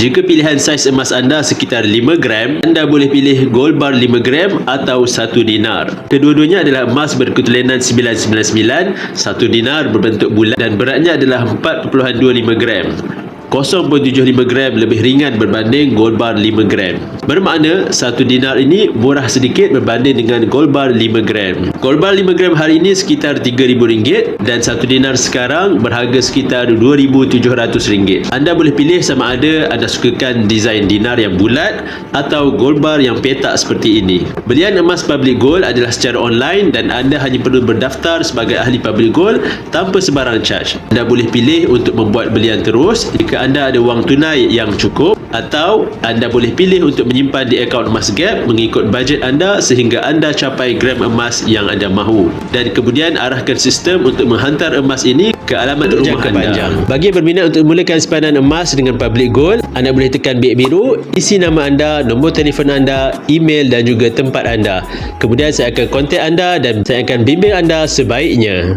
Jika pilihan saiz emas anda sekitar 5 gram, anda boleh pilih gold bar 5 gram atau 1 dinar. Kedua-duanya adalah emas berketulinan 999, 1 dinar berbentuk bulat dan beratnya adalah 4.25 gram. 0.75 gram lebih ringan berbanding gold bar 5 gram. Bermakna 1 dinar ini murah sedikit berbanding dengan gold bar 5 gram. Gold bar 5 gram hari ini sekitar RM3,000 dan 1 dinar sekarang berharga sekitar RM2,700. Anda boleh pilih sama ada anda sukakan desain dinar yang bulat atau gold bar yang petak seperti ini. Belian emas public gold adalah secara online dan anda hanya perlu berdaftar sebagai ahli public gold tanpa sebarang charge. Anda boleh pilih untuk membuat belian terus jika anda ada wang tunai yang cukup, atau anda boleh pilih untuk menyimpan di akaun emas Gap mengikut bajet anda sehingga anda capai gram emas yang anda mahu, dan kemudian arahkan sistem untuk menghantar emas ini ke alamat rumah anda. Bagi yang berminat untuk memulakan simpanan emas dengan public gold, anda boleh tekan bilik biru, isi nama anda, nombor telefon anda, email dan juga tempat anda. Kemudian saya akan kontak anda dan saya akan bimbing anda sebaiknya.